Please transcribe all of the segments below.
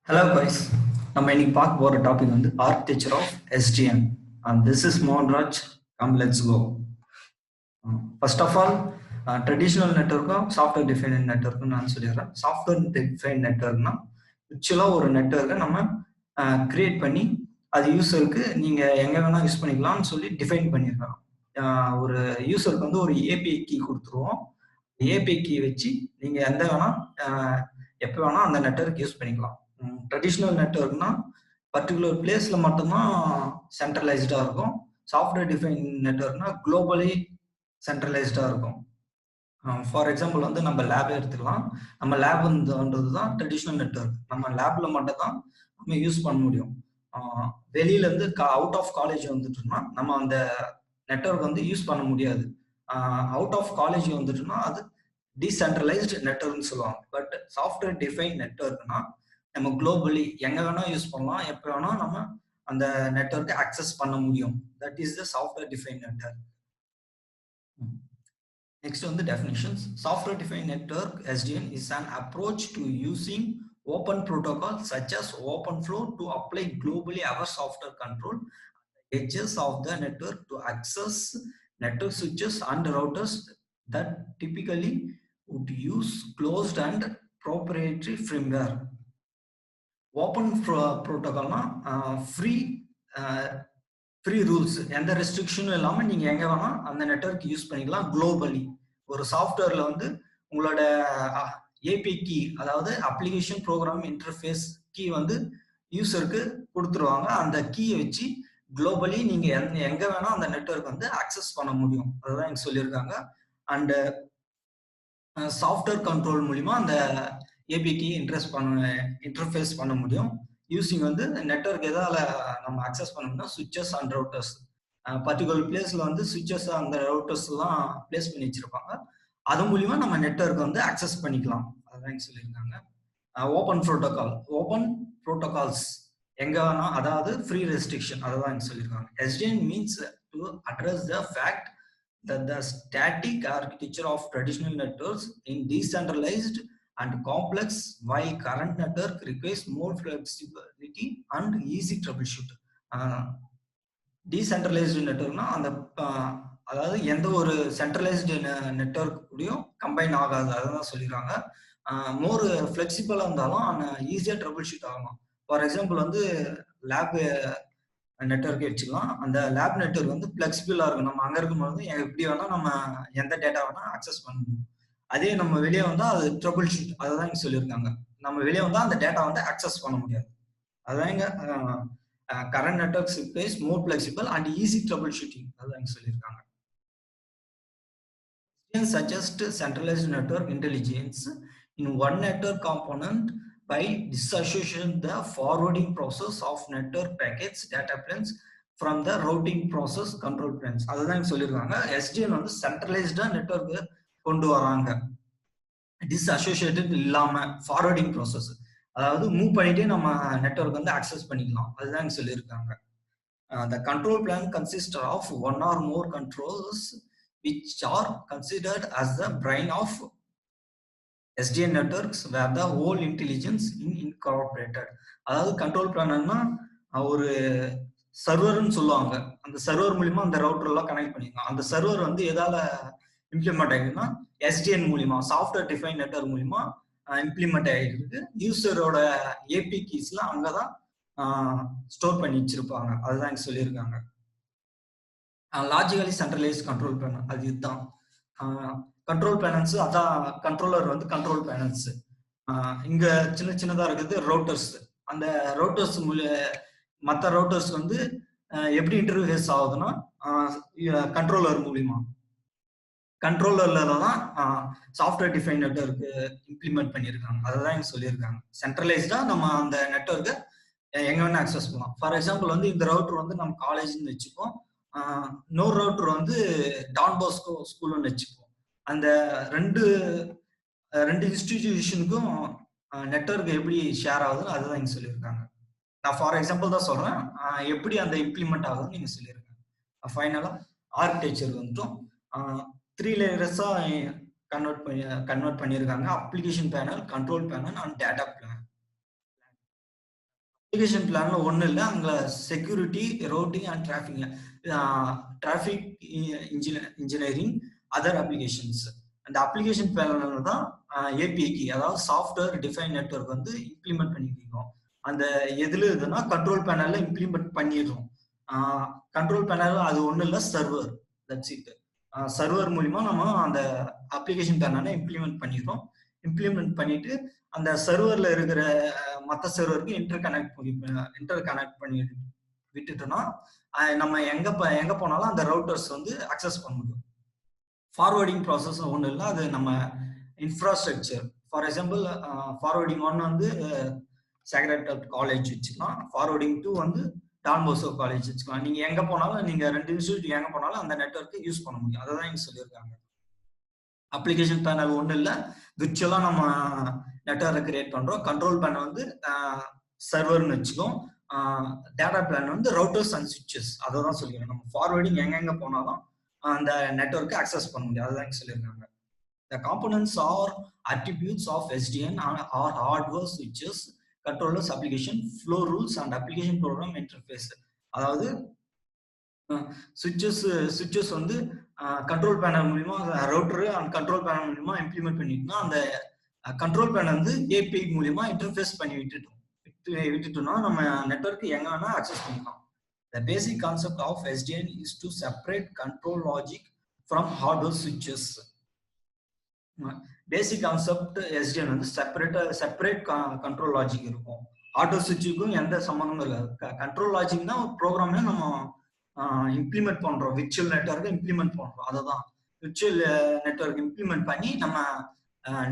Hello guys, நம்ம இன்னைக்கு பார்க்க போற டாபிக் வந்து architecture of SDN and this is Mohanraj. Come, let's go. First of all, traditional நெட்வொர்க்கும் சாஃப்ட்வேர் டிஃபைன் நெட்வொர்க்னு நான் சொல்லிடுறேன். சாஃப்ட்வேர் டிஃபைன் நெட்வொர்க்னா ஆக்சுவலாக ஒரு நெட்வொர்க்கை நம்ம கிரியேட் பண்ணி அது யூஸருக்கு நீங்கள் எங்கே வேணால் யூஸ் பண்ணிக்கலாம்னு சொல்லி டிஃபைன் பண்ணியிருக்கோம். ஒரு யூஸருக்கு வந்து ஒரு ஏபிஐ கீ கொடுத்துருவோம். ஏபிஐ கீ வச்சு நீங்கள் எந்த வேணால் எப்போ வேணால் அந்த நெட்வொர்க் யூஸ் பண்ணிக்கலாம். ட்ரெடிஷ்னல் நெட்வொர்க்னா பர்டிகுலர் பிளேஸில் மட்டும்தான் சென்ட்ரலைஸ்டாக இருக்கும். சாஃப்ட்வேர் டிஃபைன் நெட்வொர்க்னா குளோபலி சென்ட்ரலைஸ்டாக இருக்கும். ஃபார் எக்ஸாம்பிள் வந்து நம்ம லேபை எடுத்துக்கலாம். நம்ம லேப்ன்றது தான் ட்ரெடிஷ்னல் நெட்வொர்க். நம்ம லேப்ல மட்டும் தான் நம்ம யூஸ் பண்ண முடியும். வெளியிலேருந்து அவுட் ஆஃப் காலேஜ் வந்துட்டோம்னா நம்ம அந்த நெட்வொர்க் வந்து யூஸ் பண்ண முடியாது. அவுட் ஆஃப் காலேஜ் வந்துட்டோம்னா அது டீசென்ட்ரலைஸ்டு நெட்வொர்க்னு சொல்லுவாங்க. பட் சாஃப்ட்வேர் டிஃபைன் நெட்வொர்க்னா நம்ம குளோபலி எங்கே வேணால் யூஸ் பண்ணலாம், எப்போ வேணால் நம்ம அந்த நெட்வொர்க்கை ஆக்சஸ் பண்ண முடியும். That is the software define network. Next on the definitions, software defined network SDN is an approach to using open protocols such as OpenFlow to apply globally our software control edges of the network to access network switches and routers that typically would use closed and proprietary firmware. Open protocol free rules, எந்த ரெஸ்ட்ரிக்ஷனும் இல்லாமல் நீங்கள் எங்கே வேணால் அந்த network use பண்ணிக்கலாம் globally. ஒரு சாஃப்ட்வேரில் வந்து உங்களோட ஏபி கீ, அதாவது அப்ளிகேஷன் ப்ரோக்ராம் இன்டர்ஃபேஸ் கீ வந்து யூஸருக்கு கொடுத்துருவாங்க. அந்த கீயை வச்சு குளோபலி நீங்கள் எங்கே வேணால் அந்த நெட்வொர்க் வந்து ஆக்சஸ் பண்ண முடியும். அதுதான் எனக்கு சொல்லியிருக்காங்க. அண்டு சாஃப்ட்வேர் கண்ட்ரோல் மூலிமா அந்த ஏபி கீ இன்டர்ஃபேஸ் பண்ண முடியும். யூசிங் வந்து நெட்வொர்க் எதால நம்ம அக்சஸ் பண்ணோம்னா சுவிச்சஸ் அண்ட் ரவுட்டர்ஸ். பர்டிகுலர் பிளேஸ்ல வந்து சுவிச்சஸ் அந்த ரவுட்டர்ஸ் எல்லாம் பிளேஸ் பண்ணி வச்சிருப்பாங்க. அது மூலியமா நம்ம நெட்வொர்க் வந்து அக்சஸ் பண்ணிக்கலாம். அதான் சொல்லியிருக்காங்க. ஓப்பன் ப்ரோட்டோகால்ஸ் எங்க வேணா, அதாவது ஃப்ரீ ரெஸ்ட்ரிக்ஷன், அதான் சொல்லியிருக்காங்க. SDN means to address the fact that the static architecture of traditional networks in decentralized and complex, while current network requires more flexibility and easy troubleshoot. Decentralized networkனா அந்த அதாவது எந்த ஒரு centralised network கூடயும் combine ஆகாது. அதுதான் சொல்லிடுறாங்க. மோர் ஃப்ளெக்சிபிளாக இருந்தாலும் ஈஸியாக ட்ரபிள் ஷூட் ஆகலாம். ஃபார் எக்ஸாம்பிள் வந்து லேப் நெட்வொர்க் வச்சுக்கலாம். அந்த லேப் நெட்வொர்க் வந்து ஃப்ளெக்சிபிளாக இருக்கும். நம்ம அங்கே இருக்கும்போது எப்படி வேணால் நம்ம எந்த டேட்டா வேணால் அக்சஸ் பண்ண முடியும். அதே நம்ம வெளியே வந்தால் அது ட்ரபிள் ஷூட், அதுதான் இங்கே சொல்லியிருக்காங்க. நம்ம வெளியே வந்தால் அந்த டேட்டா வந்து அக்சஸ் பண்ண முடியாது. அதுதான் இங்கே current networks is more flexible and easy trouble shooting, அதுதான் இங்கே சொல்லியிருக்காங்க. Suggest centralized network intelligence in one network component by disassociating the forwarding process of network packets data planes from the routing process control planes. அதுதான் சொல்லியிருக்காங்க. SDN வந்து சென்ட்ரலைஸ்டா network கொண்டு வராங்க, டிஸ்அசோசியேட்டட் இல்லாம forwarding process, அதாவது மூவ் பண்ணிட்டே நம்ம நெட்வொர்க் வந்து அக்சஸ் பண்ணிக்கலாம். அதுதான் சொல்லியிருக்காங்க. The control plan consists of one or more controls which are considered as the brain of SDN networks where the whole intelligence is incorporated. அதாவது கண்ட்ரோல் பிளான்னா ஒரு சர்வர்னு சொல்லுவாங்க. அந்த சர்வர் மூலியமா அந்த ரவுட்டர் எல்லாம் கனெக்ட் பண்ணிக்கலாம். அந்த சர்வர் வந்து எதால இம்ப்ளிமெண்ட் ஆகிருக்குன்னா SDN மூலியமா, சாஃப்ட்வேர் டிஃபைன் நெட்வொர்க் மூலியமா இம்ப்ளிமெண்ட் ஆகிருக்கு. யூசரோட ஏபி கீஸ்லாம் அங்கதான் ஸ்டோர் பண்ணி வச்சிருப்பாங்க. அதுதான் சொல்லியிருக்காங்க. லாஜிக்கலி சென்ட்ரலைஸ்ட் கண்ட்ரோல் பேனல் அது இதுதான். கண்ட்ரோல் பேனல்ஸ் அதான் கண்ட்ரோலர் வந்து கண்ட்ரோல் பேனல்ஸ். இங்க சின்ன சின்னதா இருக்குது ரவுட்டர்ஸ். அந்த ரவுட்டர்ஸ் மற்ற ரவுட்டர்ஸ் வந்து எப்படி இன்டர்ஃபேஸ் ஆகுதுன்னா கண்ட்ரோலர் மூலியமா. கண்ட்ரோலர்ல தான் சாஃப்ட்வேர் டிஃபைன் நெட்வொர்க் இம்ப்ளிமெண்ட் பண்ணியிருக்காங்க. அதுதான் சொல்லியிருக்காங்க. சென்ட்ரலைஸ்டா நம்ம அந்த நெட்வொர்க்கை எங்க வேணா அக்சஸ் பண்ணலாம். ஃபார் எக்ஸாம்பிள் வந்து இந்த ரவுட்டர் வந்து நம்ம காலேஜ்னு வச்சுப்போம். இன்னொரு ரவுட்டர் வந்து டான் பாஸ்கோ ஸ்கூல்னு வச்சுப்போம். அந்த ரெண்டு இன்ஸ்டிடியூஷனுக்கும் நெட்வொர்க் எப்படி ஷேர் ஆகுதுன்னு அதுதான் இங்க சொல்லியிருக்காங்க. நான் ஃபார் எக்ஸாம்பிள் தான் சொல்றேன், எப்படி அந்த இம்ப்ளிமெண்ட் ஆகுதுன்னு நீங்க சொல்லியிருக்காங்க. ஃபைனலா ஆர்கிடெக்சர் வந்துட்டும் 3 லேயர்ஸா கன்வெர்ட் பண்ணியிருக்காங்க. Application panel, control panel and data plan. Application பிளான்ல ஒன்றும் இல்லை, அங்கே security, routing and traffic engineering, other applications. அந்த அப்ளிகேஷன் பிளான்ல தான் ஏபிஐக்கு, அதாவது சாஃப்ட்வேர் டிஃபைன் நெட்வொர்க் வந்து இம்ப்ளிமெண்ட் பண்ணிருக்கோம். அந்த எதுல இதுனா கண்ட்ரோல் பேனல்ல இம்ப்ளிமெண்ட் பண்ணிடுறோம். கண்ட்ரோல் பேனல் அது ஒன்றும் இல்லை, சர்வர், தட்ஸ் இட். சர்வர் மூலிமா நம்ம அந்த அப்ளிகேஷன் பேனலை இம்ப்ளிமெண்ட் பண்ணிடுறோம். இம்ப்ளிமெண்ட் பண்ணிட்டு அந்த சர்வர்ல இருக்கிற மற்ற சர்வருக்கு இன்டர் கனெக்ட் பண்ணி விட்டுட்டோம்னா நம்ம எங்க போனாலும் அந்த ரவுட்டர்ஸ் வந்து அக்சஸ் பண்ண முடியும். ஃபார்வர்டிங் ப்ராசஸ் ஒன்றும் இல்லை, அது நம்ம இன்ஃப்ராஸ்ட்ரக்சர். ஃபார் எக்ஸாம்பிள் ஃபார்வர்டிங் 1 வந்து சேக்ரட் காலேஜ் வச்சுக்கலாம், ஃபார்வர்டிங் 2 வந்து டான் போஸ்கோ காலேஜ் வச்சுக்கலாம். நீங்க எங்க போனாலும், நீங்க 2 இன்ஸ்டியூட் எங்க போனாலும் அந்த நெட்வொர்க்கை யூஸ் பண்ண முடியும். அதை தான் இங்க சொல்லியிருக்காங்க. அப்ளிகேஷன் பேனல் ஒன்றும் இல்லை, விர்ச்சுவலா நம்ம நெட்வொர்க்கை கிரியேட் பண்றோம். கண்ட்ரோல் பேனல் வந்து சர்வர்னு வச்சுக்கோம். டேட்டா பிளான் வந்து ரவுட்டர்ஸ் அண்ட் சுவிட்சஸ். அதை தான் சொல்லியிருக்கோம். நம்ம ஃபார்வர்டிங் எங்க போனாலும் அந்த நெட்வொர்க்கை அக்சஸ் பண்ண முடியும். அதுதான் சொல்லியிருக்காங்க. The components are attributes of SDN are hardware switches, controllers, application flow rules and application program interface. அதாவது switches வந்து கண்ட்ரோல் பேனல் மூலமா, ரவுட்டர் அண்ட் கண்ட்ரோல் பேனல் மூலமா இம்ப்ளிமெண்ட் பண்ணிட்டோம்னா அந்த கண்ட்ரோல் பேனல் வந்து ஏபிஐ மூலமா இன்டர்ஃபேஸ் பண்ணி விட்டுட்டோம்னா நம்ம நெட்வொர்க் எங்க வேணா அக்சஸ் பண்ணிக்கலாம். The basic concept of SDN is to separate control logic from hardware switches. Basic concept STN வந்து செப்பரேட் கண்ட்ரோல் லாஜிக் இருக்கும். ஹார்ட்வேர் சுவிட்சுக்கும் எந்த சம்மந்தமும் இருக்காது. கண்ட்ரோல் லாஜிக் தான் ஒரு ப்ரோக்ராம்ல நம்ம இம்ப்ளிமெண்ட் பண்றோம், விர்ச்சுவல் நெட்வொர்க்கை இம்ப்ளிமெண்ட் பண்றோம். அதுதான் விர்ச்சுவல் நெட்வொர்க் இம்ப்ளிமெண்ட் பண்ணி நம்ம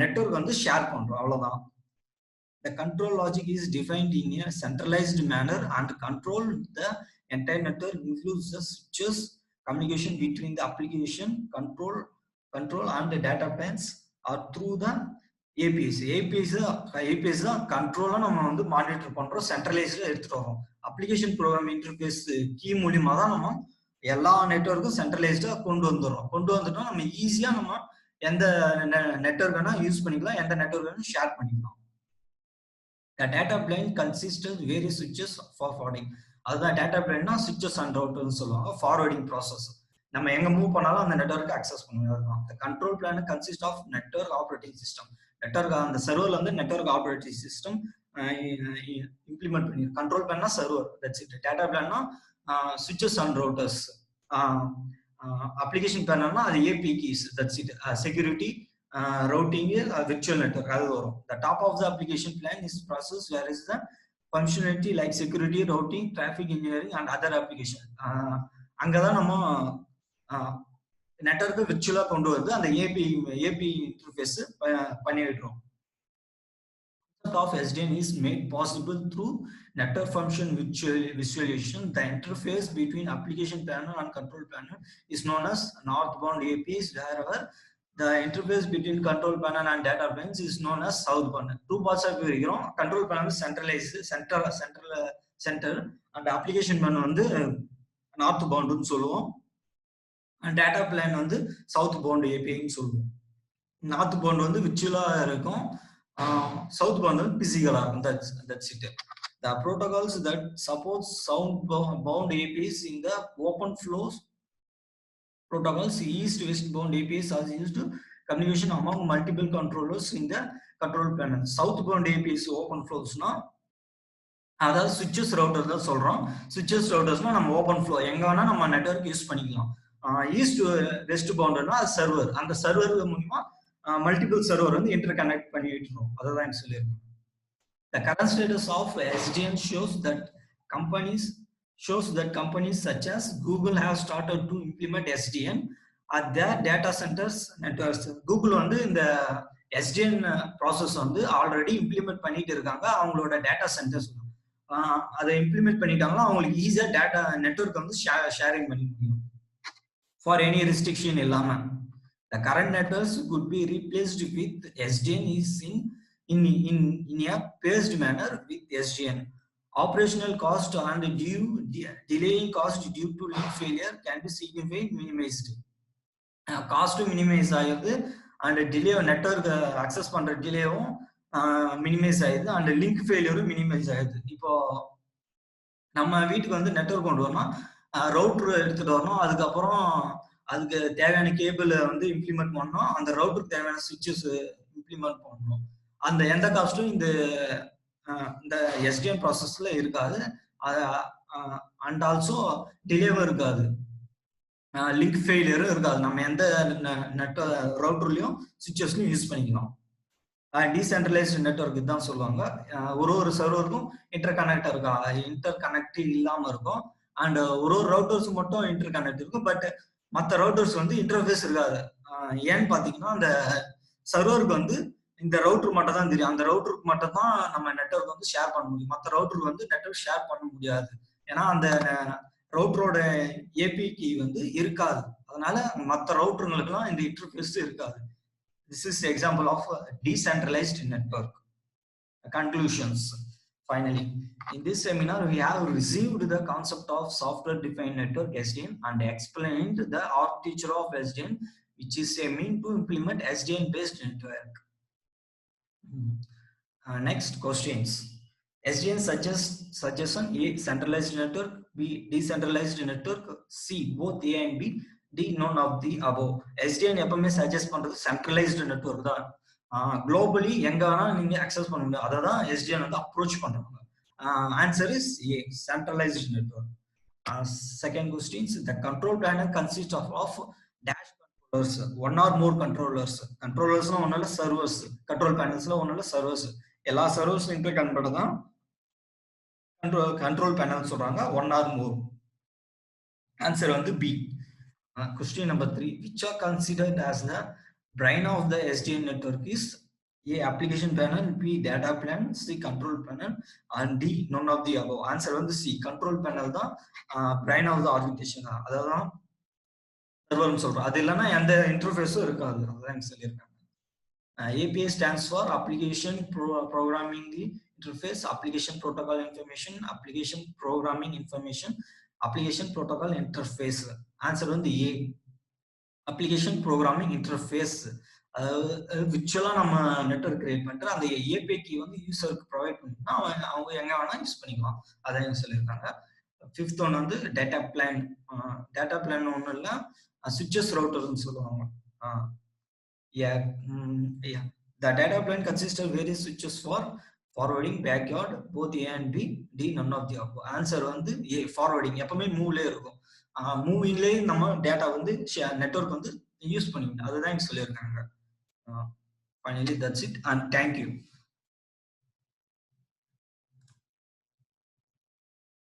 நெட்வொர்க் வந்து ஷேர் பண்றோம், அவ்வளவுதான். The control logic is defined in a centralized manner and control the entire network, includes the switches, communication between the application, control and the data planes or through the APIs. APIs தான் கண்ட்ரோலா நம்ம வந்து monitor பண்றோம், சென்ட்ரலைஸ்டா எடுத்துட்டு வரோம். Application program interface key மூலியமா தான் நம்ம எல்லா நெட்வொர்க்கும் சென்ட்ரலைஸ்டா கொண்டு வந்துட்டோம். நம்ம ஈஸியா நம்ம எந்த நெட்வொர்க் வேணா யூஸ் பண்ணிக்கலாம், எந்த நெட்வொர்க் வேணா ஷேர் பண்ணிக்கலாம். The data plane consists of various switches for forwarding. அதுதான் டேட்டா பிளேன்னா switches and routers சொல்லுவாங்க. ஃபார்வர்டிங் ப்ராசஸ், நம்ம எங்க மூவ் பண்ணாலும் அந்த நெட்வொர்க்கை அக்சஸ் பண்ணுவோம். அதுதான். The control plane consists of network operating system. Network அந்த சர்வர்ல வந்து நெட்வொர்க் ஆப்ரேட்டிங் சிஸ்டம் இம்ப்ளிமெண்ட் பண்ணி. கண்ட்ரோல் பிளான்னா சர்வர், தட்ஸ் இட். டேட்டா பிளான்னா switches and routers. அப்ளிகேஷன் பிளான்னா அது A P keys, that's it. Security, routing, virtual network, அது வரும். The top of the application plan is process where is the functionality like security, routing, traffic engineering and other application. அங்கதான் நம்ம network விர்ச்சுவலா கொண்டு வந்து அந்த AB interface பண்ணி விடுறோம். Of SDN is made possible through network function visualization. The interface between application panel and control panel is known as northbound APIs, wherever the interface between control panel and data planes is known as southbound. Two parts of control panel is centralized, center, and application panel வந்து northbound னு சொல்லுவோம், and data plane வந்து southbound API னு சொல்லுவோம். northbound வந்து விர்ச்சுவலா இருக்கும், southbound வந்து பிசிக்கலா இருக்கும். That's it. The protocols that support southbound APIs in the open flows protocols, east-west bound APIs are used to communication among multiple controllers in the control panel. Southbound APIs open flows na அதாவது switches router தான் சொல்றோம். switches routersனா நம்ம open flow எங்க வேணா நம்ம network use பண்ணிக்கலாம். East west பவுண்டர்னா அது server, அந்த சர்வர் மூலமா மல்டிபிள் சர்வர் வந்து இன்டர் கனெக்ட் பண்ணி விட்டுரும். அதான் எனக்கு சொல்லியிருக்கோம். The current status of SDN shows that companies such as Google have started to implement SDN at their data centers networks. Google வந்து இந்த SDN ப்ராசஸ் வந்து ஆல்ரெடி இம்ப்ளிமெண்ட் பண்ணிட்டு இருக்காங்க அவங்களோட டேட்டா சென்டர்ஸ். அதை இம்ப்ளிமெண்ட் பண்ணிட்டாங்கன்னா அவங்களுக்கு ஈஸியா டேட்டா நெட்வொர்க் வந்து ஷேரிங் பண்ணி முடியும் ஃபார் எனி ரெஸ்ட்ரிக்ஷன் இல்லாம. The current networks could be replaced with SDN is in a phased manner with SDN. Operational cost and delaying cost due to link failure can be significantly minimized. Cost minimize ஆகுது and delay network access பண்ற டிலேவும் minimise ஆகுது and link failure minimise ஆகுது. இப்போ நம்ம வீட்டுக்கு வந்து network கொண்டு வரணும், ரவுட்டர் எடுத்துட்டு வரணும், அதுக்கப்புறம் அதுக்கு தேவையான கேபிள் வந்து இம்ப்ளிமெண்ட் பண்ணணும், அந்த ரவுட்டருக்கு தேவையான சுவிட்சஸ் இம்ப்ளிமெண்ட் பண்ணணும். அந்த எந்த காஸ்ட்டும் இந்த எஸ்டிஎன் ப்ராசஸ்ல இருக்காது. அண்ட் ஆல்சோ டிலேவும் இருக்காது, லிங்க் ஃபெயிலியரும் இருக்காது. நம்ம எந்த நெட் ரவுட்டர்லயும் சுவிட்சஸ்லயும் யூஸ் பண்ணிக்கலாம். டீசென்ட்ரலைஸ்டு நெட்வொர்க் தான் சொல்லுவாங்க. ஒரு சர்வருக்கும் இன்டர் கனெக்ட் இல்லாம இருக்கும். அண்ட் ஒரு ரவுட்டர்ஸ் மட்டும் இன்டர் கனெக்ட் இருக்கும். பட் மற்ற ரவுட்டர்ஸ் வந்து இன்டர்ஃபேஸ் இருக்காது. ஏன்னு பாத்தீங்கன்னா அந்த சர்வருக்கு வந்து இந்த ரவுட்டர் மட்டும் தான் தெரியும். அந்த ரவுட்டருக்கு மட்டும் தான் நம்ம நெட்வொர்க் வந்து ஷேர் பண்ண முடியும். மற்ற ரவுட்டருக்கு வந்து நெட்வொர்க் ஷேர் பண்ண முடியாது. ஏன்னா அந்த ரவுட்டரோட ஏபி கீ வந்து இருக்காது. அதனால மற்ற ரவுட்டருங்களுக்குலாம் இந்த இன்டர்ஃபேஸ் இருக்காது. This is example of a decentralized network. Conclusions. Finally, in this seminar, we have received the concept of software-defined network (SDN) and explained the architecture of SDN, which is a mean to implement SDN-based network. Next questions. SDN suggestion: A. Centralized network. B. Decentralized network. C. Both A and B. D. None of the above. SDN எப்பவுமே suggest பண்றது centralised network தான். Globally எங்க வேணா நீங்க access பண்ண முடியும். அதை தான் எஸ்டிஎன் வந்து அப்ரோச் பண்றாங்க. Answer is A, centralised network. Second questions, the control planar consist of dash controllers, one or more controllers. கண்ட்ரோலர்ஸ்னா ஒன்றும் இல்லை, சர்வர்ஸ். கண்ட்ரோல் பேனல்ஸ்ல ஒன்றும் இல்லை, சர்வர்ஸ். எல்லா சர்வர்ஸும் இன்டர் கனெக்ட் பண்ண தான் கண்ட்ரோல் பேனல் சொல்றாங்க, ஒன் ஆர் மோர். ஆன்சர் வந்து B. Question number 3, which are considered as the brain of the SDN network is A. application panel, B. data plan, C. control panel, and D. none of the above. Answer வந்து C, control panel தான் brain of the architecture. அதான் சர்வர்னு சொல்றோம். அது இல்லைன்னா எந்த இன்டர்ஃபேஸும் இருக்காது. அதான் சொல்லியிருக்காங்க. API stands for application programming interface, application protocol information, application programming information, application protocol interface. Answer வந்து ஏ, அப்ளிகேஷன் ப்ரோக்ராமிங் இன்டர்ஃபேஸ். அதாவது விர்ச்சுவலா நம்ம நெட்வொர்க் கிரியேட் பண்ணிட்டு அந்த ஏபிஐ கீ வந்து யூசருக்கு ப்ரொவைட் பண்ணினா அவங்க எங்க வேணா யூஸ் பண்ணிக்கலாம். அதான் சொல்லியிருக்காங்க. ஃபிஃப்த் ஒன் வந்து டேட்டா பிளான். டேட்டா பிளான் ஒன்றும் இல்லை, சுவிட்சஸ் ரவுட்டர்னு சொல்லுவாங்க. The data plan consists of various switches for forwarding, backyard, both A and B. D. none of the above. Answer வந்து ஏ, ஃபார்வர்டிங். எப்பவுமே மூவ்லேயே இருக்கும். மூவிங்லேயே நம்ம டேட்டா வந்து நெட்வொர்க் வந்து யூஸ் பண்ணிக்கணும். அதுதான் சொல்லியிருக்காங்க. Finally, that's it, and thank you.